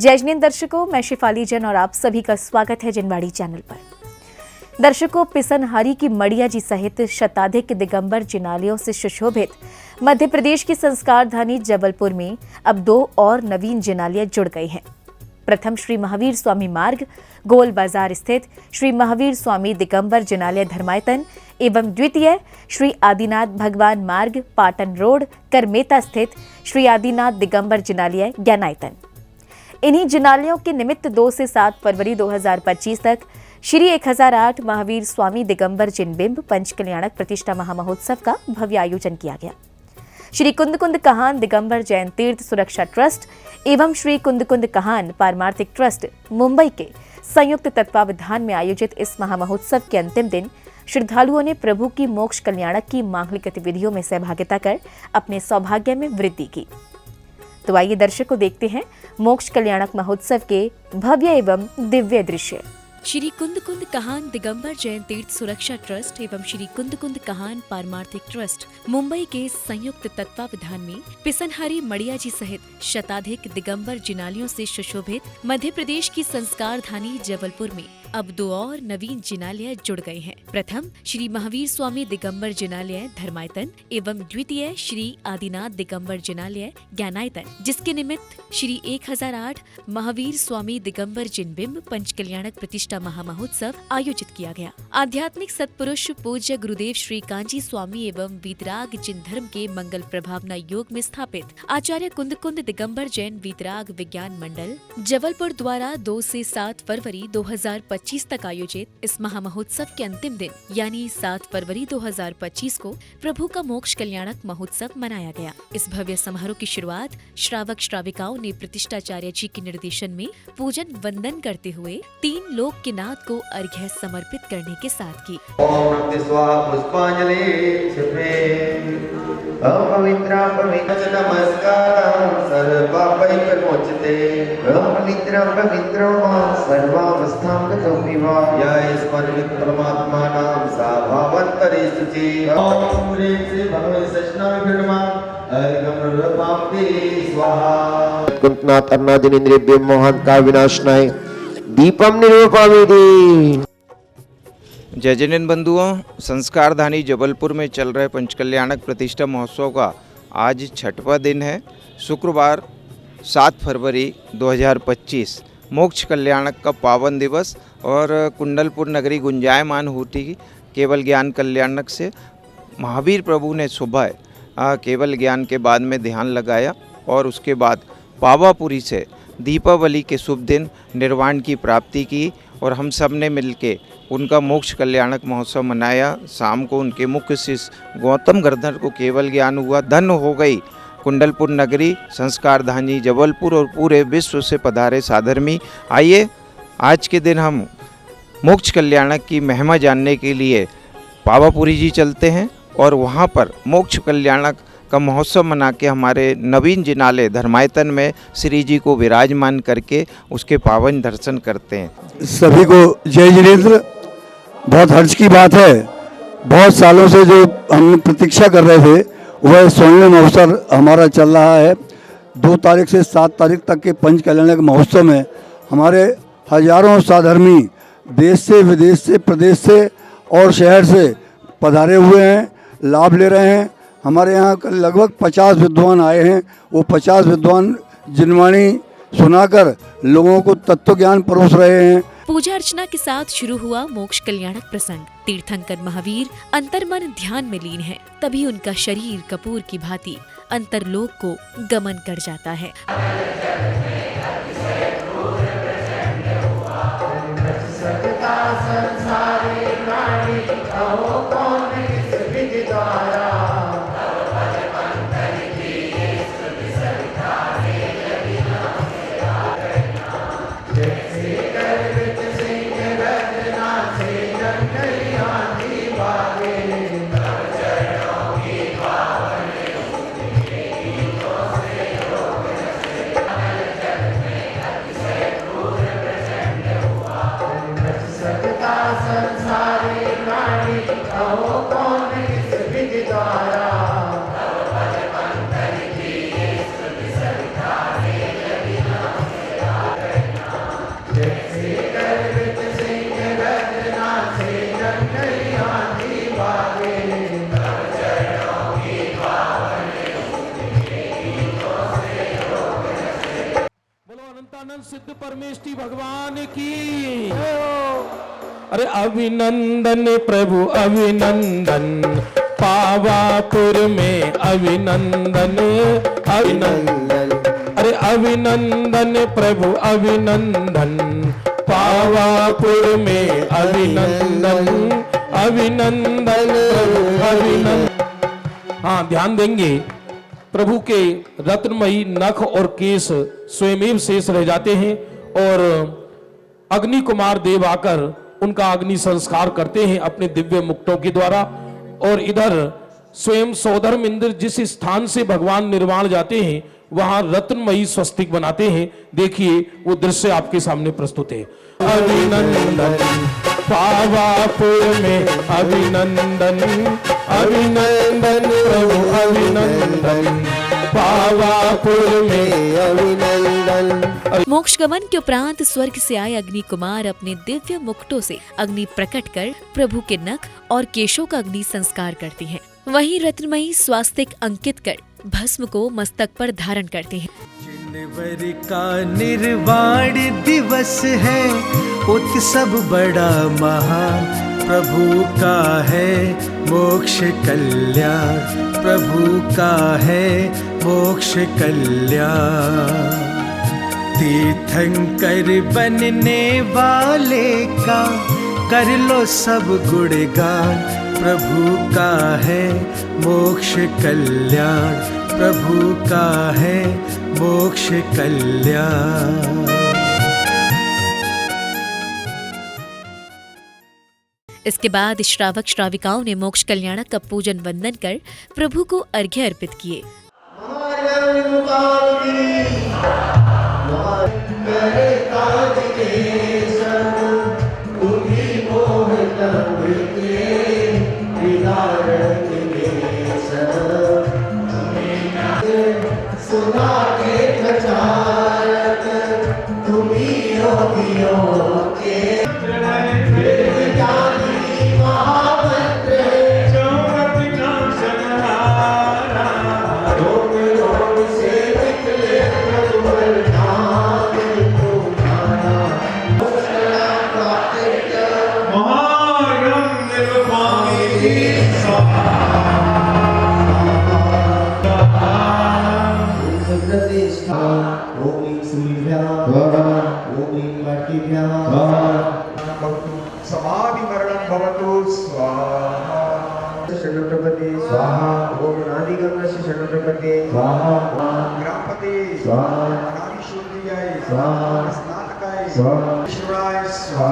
जय जिनेंद्र दर्शकों, मैं शिफाली जैन और आप सभी का स्वागत है जिनवाड़ी चैनल पर। दर्शकों, पिसनहारी की मड़िया जी सहित शताधिक दिगंबर जिनालयों से सुशोभित मध्य प्रदेश की संस्कार धानी जबलपुर में अब 2 और नवीन जिनालय जुड़ गए हैं। प्रथम श्री महावीर स्वामी मार्ग गोल बाजार स्थित श्री महावीर स्वामी दिगंबर जिनालय धर्मायतन एवं द्वितीय श्री आदिनाथ भगवान मार्ग पाटन रोड करमेता स्थित श्री आदिनाथ दिगंबर जिनालय ज्ञानायतन। इन्हीं जिनालयों के निमित्त 2 से 7 फरवरी 2025 तक श्री 1008 महावीर स्वामी दिगंबर जिनबिंब पंचकल्याणक प्रतिष्ठा महामहोत्सव का भव्य आयोजन किया गया। श्री कुंद कुंद कहान दिगंबर जैन तीर्थ सुरक्षा ट्रस्ट एवं श्री कुंद कुंद कहान पारमार्थिक ट्रस्ट मुंबई के संयुक्त तत्वावधान में आयोजित इस महामहोत्सव के अंतिम दिन श्रद्धालुओं ने प्रभु की मोक्ष कल्याणक की मांगलिक गतिविधियों में सहभागिता कर अपने सौभाग्य में वृद्धि की। तो आइए दर्शकों देखते हैं मोक्ष कल्याणक महोत्सव के भव्य एवं दिव्य दृश्य। श्री कुंद कुंद कहान दिगंबर जैन तीर्थ सुरक्षा ट्रस्ट एवं श्री कुंद कुंद कहान पारमार्थिक ट्रस्ट मुंबई के संयुक्त तत्वावधान में पिसनहारी मड़िया जी सहित शताधिक दिगंबर जिनालयों से सुशोभित मध्य प्रदेश की संस्कार धानी जबलपुर में अब 2 और नवीन जिनालय जुड़ गए हैं। प्रथम श्री महावीर स्वामी दिगंबर जिनालय धर्मायतन एवं द्वितीय श्री आदिनाथ दिगंबर जिनालय ज्ञानायतन, जिसके निमित्त श्री 1008 महावीर स्वामी दिगंबर जिनबिंब पंचकल्याणक प्रतिष्ठा महामहोत्सव आयोजित किया गया। आध्यात्मिक सत्पुरुष पूज्य गुरुदेव श्री कांची स्वामी एवं वीतराग जिन धर्म के मंगल प्रभावना योग में स्थापित आचार्य कुंद कुंद दिगंबर जैन वीतराग विज्ञान मंडल जबलपुर द्वारा 2 से 7 फरवरी 2025 तक आयोजित इस महामहोत्सव के अंतिम दिन यानी 7 फरवरी 2025 को प्रभु का मोक्ष कल्याणक महोत्सव मनाया गया। इस भव्य समारोह की शुरुआत श्रावक श्राविकाओं ने प्रतिष्ठाचार्य जी के निर्देशन में पूजन वंदन करते हुए 3 लोक के नाथ को अर्घ्य समर्पित करने के साथ की। कुंतनाथ अन्नादिनेन्द्रिय मोहन का विनाशनाय दीपम निरूपमिति। जय जिनेंद्र बंधुओं, संस्कार धानी जबलपुर में चल रहे पंचकल्याणक प्रतिष्ठा महोत्सव का आज 6वां दिन है। शुक्रवार 7 फरवरी 2025 मोक्ष कल्याणक का पावन दिवस और कुंडलपुर नगरी गुंजायमान होती केवल ज्ञान कल्याणक से महावीर प्रभु ने सुबह केवल ज्ञान के बाद में ध्यान लगाया और उसके बाद पावापुरी से दीपावली के शुभ दिन निर्वाण की प्राप्ति की और हम सब ने मिलके उनका मोक्ष कल्याणक महोत्सव मनाया। शाम को उनके मुख्य शिष्य गौतम गर्धर को केवल ज्ञान हुआ। धन्य हो गई कुंडलपुर नगरी, संस्कार धानी जबलपुर और पूरे विश्व से पधारे साधर्मी। आइए आज के दिन हम मोक्ष कल्याणक की महिमा जानने के लिए पावापुरी जी चलते हैं और वहाँ पर मोक्ष कल्याणक का महोत्सव मना के हमारे नवीन जिनालय धर्मायतन में श्री जी को विराजमान करके उसके पावन दर्शन करते हैं। सभी को जय जिनेंद्र। बहुत हर्ष की बात है, बहुत सालों से जो हम प्रतीक्षा कर रहे थे वह स्वर्णिम अवसर हमारा चल रहा है। 2 तारीख से 7 तारीख तक के पंच कल्याणक महोत्सव में हमारे हजारों साधर्मी देश से विदेश से प्रदेश से और शहर से पधारे हुए हैं, लाभ ले रहे हैं। हमारे यहाँ लगभग 50 विद्वान आए हैं। वो 50 विद्वान जिनवाणी सुनाकर लोगों को तत्व ज्ञान परोस रहे हैं। पूजा अर्चना के साथ शुरू हुआ मोक्ष कल्याणक प्रसंग। तीर्थंकर महावीर अंतर्मन ध्यान में लीन है, तभी उनका शरीर कपूर की भांति अंतरलोक को गमन कर जाता है। सिद्ध परमेष्ठी भगवान की। अरे अभिनंदन प्रभु अभिनंदन, पावापुर में अभिनंदन अभिनंदन। अरे अभिनंदन प्रभु अभिनंदन, पावापुर में अभिनंदन अभिनंदन प्रभु अभिनंदन। हाँ, ध्यान देंगे प्रभु के रत्नमयी नख और केश स्वयं शेष रह जाते हैं और अग्नि कुमार देव आकर उनका अग्नि संस्कार करते हैं अपने दिव्य मुक्टों के द्वारा। और इधर स्वयं सौधर्म इंद्र जिस स्थान से भगवान निर्वाण जाते हैं वहां रत्नमयी स्वस्तिक बनाते हैं। देखिए वो दृश्य आपके सामने प्रस्तुत है। अभिनंदन पावापुर में अभिनंदन अभिनंदन प्रभु अभिनंदन, पावापुर में अभिनंदन। मोक्ष गमन के उपरांत स्वर्ग से आए अग्नि कुमार अपने दिव्य मुकुटों से अग्नि प्रकट कर प्रभु के नख और केशों का अग्नि संस्कार करती हैं। वहीं रत्नमयी स्वास्तिक अंकित कर भस्म को मस्तक पर धारण करते हैं। जिनवर का निर्वाण दिवस है, उत्सव बड़ा महान प्रभु का है मोक्ष कल्याण, प्रभु का है मोक्ष कल्याण। तीर्थंकर बनने वाले का कर लो सब गुणगान, प्रभु का है मोक्ष कल्याण, प्रभु का है मोक्ष कल्याण। इसके बाद श्रावक श्राविकाओं ने मोक्ष कल्याणक का पूजन वंदन कर प्रभु को अर्घ्य अर्पित किए। समाधि मरणं भवतु स्वाहा। षड्पते स्वाहा। ओम नादिगंगस्य षड्पते स्वाहा। ग्रामपते स्वाहा। अनादिशूद्रियाय स्वाहा। स्नातकाय स्वाहा। ईश्वराय स्वाहा।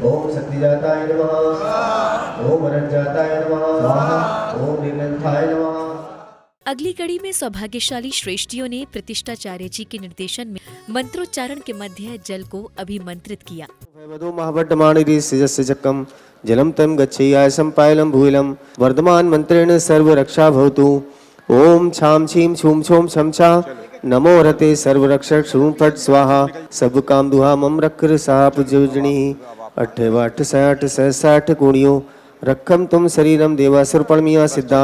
ओम सत्यजाताय नमः स्वाहा। ओम अनंतजाताय नमः स्वाहा। ओम निरंताय नमः। अगली कड़ी में सौभाग्यशाली श्रेष्ठियों ने प्रतिष्ठाचार्य जी के निर्देशन में मंत्रोच्चारण के मध्य जल को अभिमंत्रित किया। वधो महावड्डमाणिरी सिजस्य चक्रम जलम तम गच्छेयाय संपायलम भूयलम वर्धमान मंत्रेण सर्व रक्षा भवतु। ओम छाम छीम छूम छोम छम छा नमो रते सर्व रक्षक शूम फट स्वाहा। सब काम दुहा मम रखर साप जोजनी अट्ठे वाठ साठ सहसाठ गुणियों रखम तुम शरीरम देवासुर परमिया सिद्धा।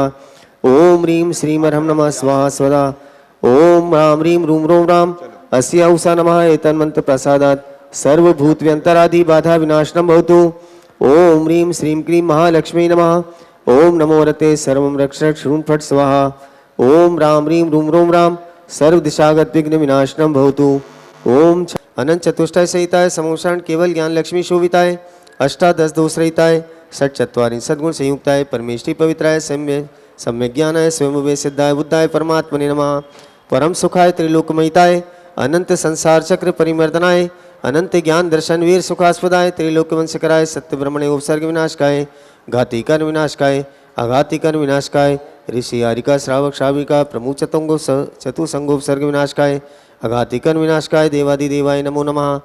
ओम ह्रीम श्रीम अर्हम नमः स्वाहा स्वदा। ओम राम ह्रीम रूम रोम राम अस्या उषा नमः एतन्मंत्र प्रसादात् सर्वभूत व्यंतरादि बाधा विनाशनम भवतु। ओम ह्रीम श्रीम क्लीम महालक्ष्मी नमः। ओम नमो रते सर्वं रक्षक शूम फट स्वाहा। ओम राम ह्रीम रूम रोम राम सर्व दिशागत विघ्न विनाशनम भवतु। ओम अनंत चतुष्टय सहिताय समोषण केवल ज्ञान लक्ष्मी शोभिताय अष्टादश दोष रहिताय षट चत्वारिंशत् सद्गुण संयुक्ताय परमेष्ठी पवित्राय सम्यक ज्ञानाय स्वयं सिद्धाय बुद्धाय परमात्मने नमः। परम सुखाय त्रिलोकमयिताय अनंत संसार चक्र परिमर्दनाय अनंत ज्ञान दर्शन वीर सुखास्पदाय त्रिलोक वंशकराय सत्य ब्रह्मणे उपसर्ग विनाशकाय घाती कर्म विनाशकाय आघाती कर्म विनाशकाय ऋषि आरिका श्रावक श्राविका प्रमुख चतुसंगोपसर्ग विनाशकाय आघाती कर्म विनाशकाय देवादिदेवाय नमो नमः।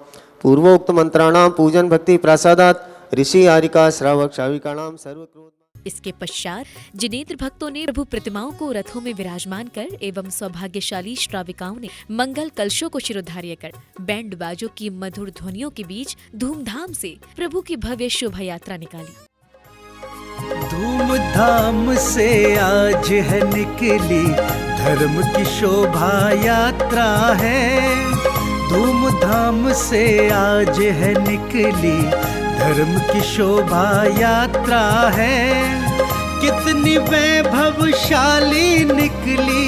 पूर्वोक्त मंत्राणाम पूजन भक्ति प्रासादात ऋषि आरिका श्रावक श्राविकाणाम सर्वक्रोध। इसके पश्चात जिनेन्द्र भक्तों ने प्रभु प्रतिमाओं को रथों में विराजमान कर एवं सौभाग्यशाली श्राविकाओं ने मंगल कलशों को शिरोधार्य कर बैंड बाजों की मधुर ध्वनियों के बीच धूमधाम से प्रभु की भव्य शोभा यात्रा निकाली। धूमधाम से आज है निकली धर्म की शोभा यात्रा है। धूमधाम से आज है निकली धर्म की शोभा यात्रा है। कितनी वैभवशाली निकली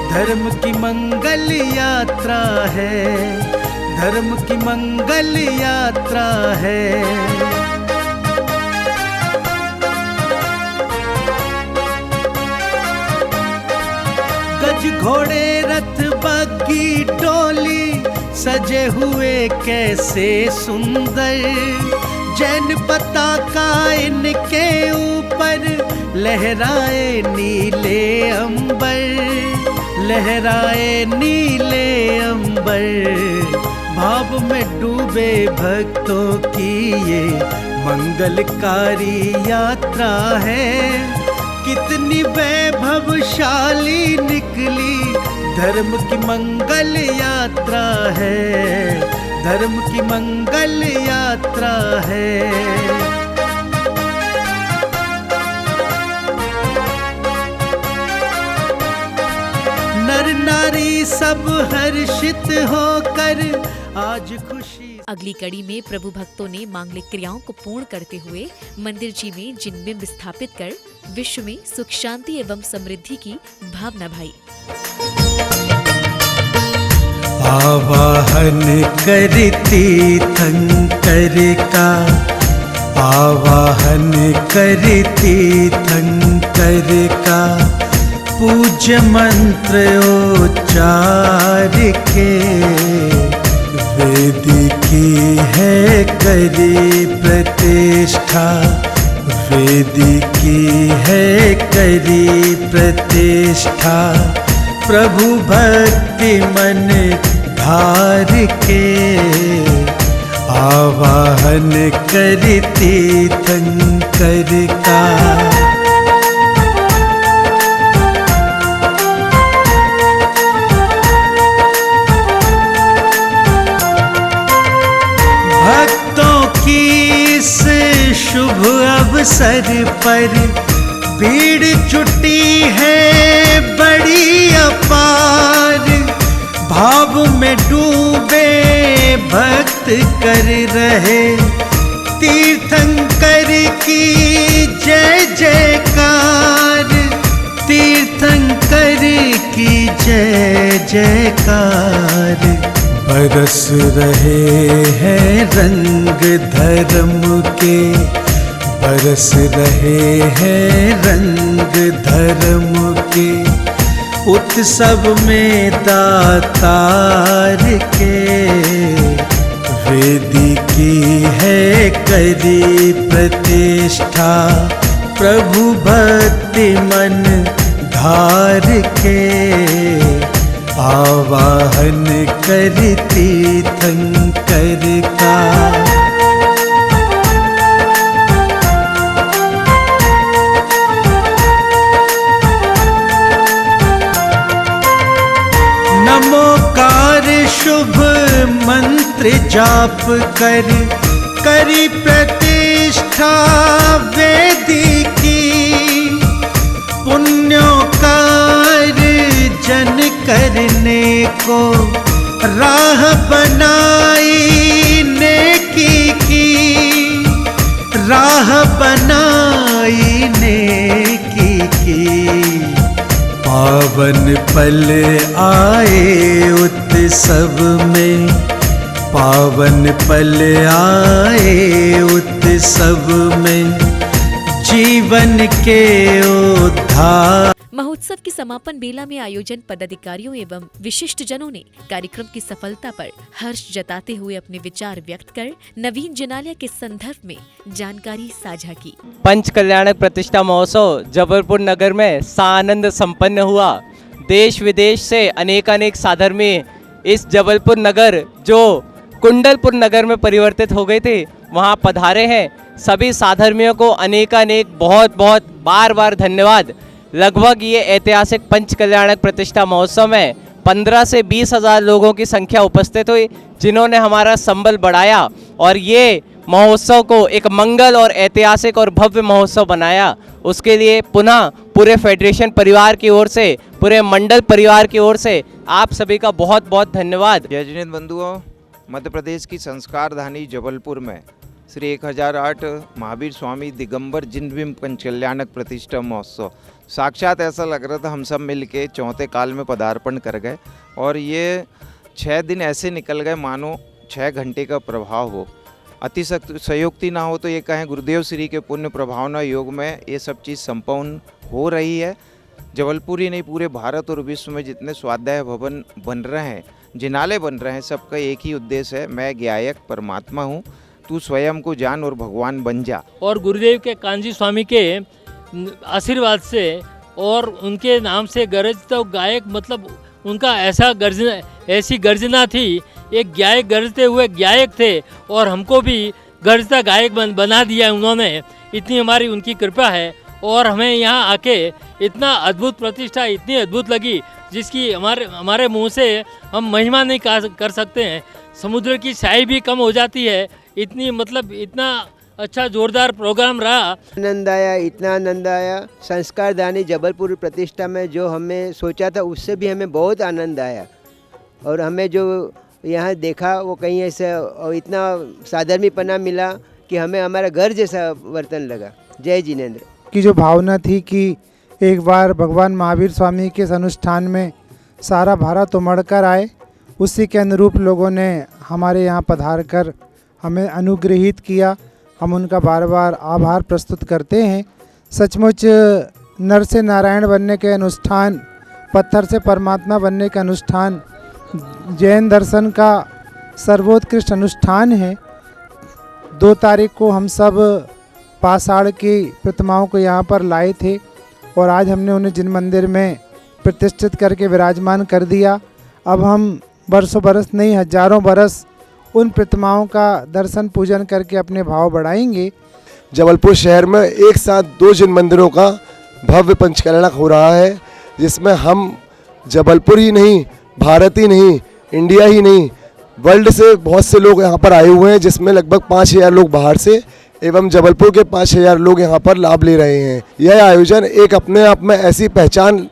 धर्म की मंगल यात्रा है, धर्म की मंगल यात्रा है। गज घोड़े रथ बग्गी टोली सजे हुए कैसे सुंदर, जैन पताका इनके ऊपर लहराए नीले अंबर, लहराए नीले अंबर। भाव में डूबे भक्तों की ये मंगलकारी यात्रा है। कितनी वैभवशाली निकली धर्म की मंगल यात्रा है, धर्म की मंगल यात्रा है। नर नारी सब हर्षित होकर आज खुशी। अगली कड़ी में प्रभु भक्तों ने मांगलिक क्रियाओं को पूर्ण करते हुए मंदिर जी में जिन बिंब स्थापित कर विश्व में सुख शांति एवं समृद्धि की भावना भाई। आवाहन करती थंकर का, आवाहन करती थंकर का, पूज्य मंत्र उच्चार के, वेद की है करी प्रतिष्ठा, वेद की है करी प्रतिष्ठा। प्रभु भक्ति मन धार के, आवाहन करती थंकर का। भक्तों की इस शुभ अवसर पर भीड़ जुटी है बड़ी अपार। भाव में डूबे भक्त कर रहे तीर्थंकर की जय जयकार, तीर्थंकर की जय जयकार। बरस रहे हैं रंग धर्म के, बरस रहे हैं रंग धर्म के, उत्सव में दातार के। वेदी की है करी प्रतिष्ठा, प्रभु भक्ति मन धार के, आवाहन करती थंकर का। नमोकार शुभ मंत्र जाप कर, करी प्रतिष्ठा वेदी की। पुण्योकार जन करने को राह बनाई नेकी की, राह बनाई नेकी की। पावन पल आए उत्सव में, पावन पल आए उत्सव में, जीवन के उद्धार। महोत्सव की समापन बेला में आयोजन पदाधिकारियों एवं विशिष्ट जनों ने कार्यक्रम की सफलता पर हर्ष जताते हुए अपने विचार व्यक्त कर नवीन जिनालय के संदर्भ में जानकारी साझा की। पंच कल्याणक प्रतिष्ठा महोत्सव जबलपुर नगर में सानंद संपन्न हुआ। देश विदेश से अनेक साधर्मी इस जबलपुर नगर जो कुंडलपुर नगर में परिवर्तित हो गए थे वहां पधारे हैं। सभी साधर्मियों को अनेक बहुत बार धन्यवाद। लगभग ये ऐतिहासिक पंच कल्याणक प्रतिष्ठा महोत्सव में 15 से 20 हज़ार लोगों की संख्या उपस्थित हुई, जिन्होंने हमारा संबल बढ़ाया और ये महोत्सव को एक मंगल और ऐतिहासिक और भव्य महोत्सव बनाया, उसके लिए पुनः पूरे फेडरेशन परिवार की ओर से, पूरे मंडल परिवार की ओर से आप सभी का बहुत बहुत धन्यवाद। जय जिनेंद्र बंधुओं, मध्य प्रदेश की संस्कार धानी जबलपुर में श्री 1008 महावीर स्वामी दिगंबर जिनबिंब पंचकल्याणक प्रतिष्ठा महोत्सव, साक्षात ऐसा लग रहा था हम सब मिल के चौथे काल में पदार्पण कर गए और ये 6 दिन ऐसे निकल गए मानो 6 घंटे का प्रभाव हो। अतिशयोक्ति ना हो तो ये कहें गुरुदेव श्री के पुण्य प्रभावना योग में ये सब चीज़ संपन्न हो रही है। जबलपुर ही नहीं, पूरे भारत और विश्व में जितने स्वाध्याय भवन बन रहे हैं, जिनालय बन रहे हैं, सबका एक ही उद्देश्य है, मैं ज्ञायक परमात्मा हूँ, तू स्वयं को जान और भगवान बन जा। और गुरुदेव के कांजी स्वामी के आशीर्वाद से और उनके नाम से गरजता गायक, मतलब उनका ऐसी गर्जना थी, एक गायक गरजते हुए गायक थे और हमको भी गरजता गायक बना दिया उन्होंने। इतनी हमारी उनकी कृपा है और हमें यहाँ आके इतना अद्भुत प्रतिष्ठा इतनी अद्भुत लगी जिसकी हमारे मुंह से हम महिमा नहीं कर सकते हैं। समुद्र की स्याही भी कम हो जाती है, इतनी मतलब इतना अच्छा जोरदार प्रोग्राम रहा। आनंद आया, इतना आनंद आया। संस्कार दानी जबलपुर प्रतिष्ठा में जो हमें सोचा था उससे भी हमें बहुत आनंद आया और हमें जो यहाँ देखा वो कहीं ऐसा और इतना साधर्मीपना मिला कि हमें हमारा घर जैसा वर्तन लगा। जय जिनेंद्र की जो भावना थी कि एक बार भगवान महावीर स्वामी के इस अनुष्ठान में सारा भारत उमड़ कर आए, उसी के अनुरूप लोगों ने हमारे यहाँ पधार कर हमें अनुग्रहित किया। हम उनका बार बार आभार प्रस्तुत करते हैं। सचमुच नर से नारायण बनने के अनुष्ठान, पत्थर से परमात्मा बनने का अनुष्ठान जैन दर्शन का सर्वोत्कृष्ट अनुष्ठान है। 2 तारीख को हम सब पाषाण की प्रतिमाओं को यहाँ पर लाए थे और आज हमने उन्हें जिन मंदिर में प्रतिष्ठित करके विराजमान कर दिया। अब हम बरसों बरस नहीं, हजारों बरस उन प्रतिमाओं का दर्शन पूजन करके अपने भाव बढ़ाएंगे। जबलपुर शहर में एक साथ 2 जिन मंदिरों का भव्य पंचकल्याणक हो रहा है, जिसमें हम जबलपुर ही नहीं, भारत ही नहीं, इंडिया ही नहीं, वर्ल्ड से बहुत से लोग यहाँ पर आए हुए हैं, जिसमें लगभग 5000 लोग बाहर से एवं जबलपुर के 5000 लोग यहाँ पर लाभ ले रहे हैं। यह आयोजन एक अपने आप में ऐसी पहचान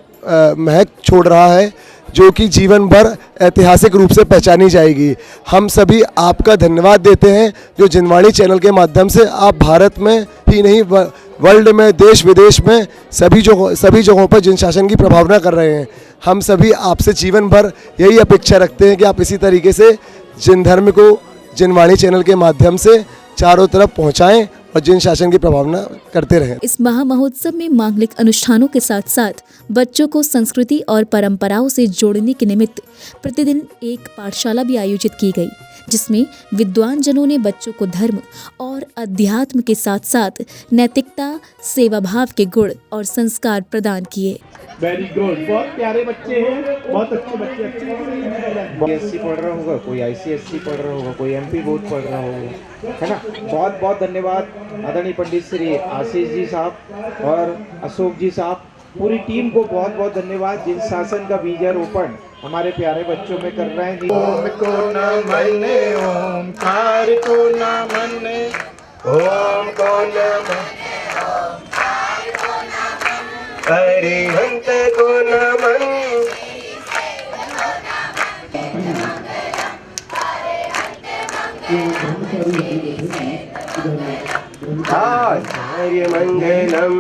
महक छोड़ रहा है जो कि जीवन भर ऐतिहासिक रूप से पहचानी जाएगी। हम सभी आपका धन्यवाद देते हैं जो जिनवाणी चैनल के माध्यम से आप भारत में ही नहीं, वर्ल्ड में, देश विदेश में सभी जगहों पर जिन शासन की प्रभावना कर रहे हैं। हम सभी आपसे जीवन भर यही अपेक्षा रखते हैं कि आप इसी तरीके से जिन धर्म को जिनवाणी चैनल के माध्यम से चारों तरफ पहुँचाएँ और जिन शासन की प्रभावना करते रहें। इस महामहोत्सव में मांगलिक अनुष्ठानों के साथ साथ बच्चों को संस्कृति और परंपराओं से जोड़ने के निमित्त प्रतिदिन एक पाठशाला भी आयोजित की गई, जिसमें विद्वान जनों ने बच्चों को धर्म और अध्यात्म के साथ साथ नैतिकता, सेवा भाव के गुण और संस्कार प्रदान किए। वेरी गुड, बहुत प्यारे बच्चे हैं, बहुत अच्छे बच्चे। BSc पढ़ रहा होगा, कोई ICSC पढ़ रहा होगा, कोई MP बोर्ड पढ़ रहा होगा, है ना। बहुत बहुत धन्यवाद आदरणीय पंडित श्री आशीष जी साहब और अशोक जी साहब, पूरी टीम को बहुत बहुत धन्यवाद जिन शासन का बीजारोपण हमारे प्यारे बच्चों में कर रहे हैं। ओम को न मने, ओमकार को न मने, ओम को न मने, अरिहंत को न मन, आचार्य मंगलम।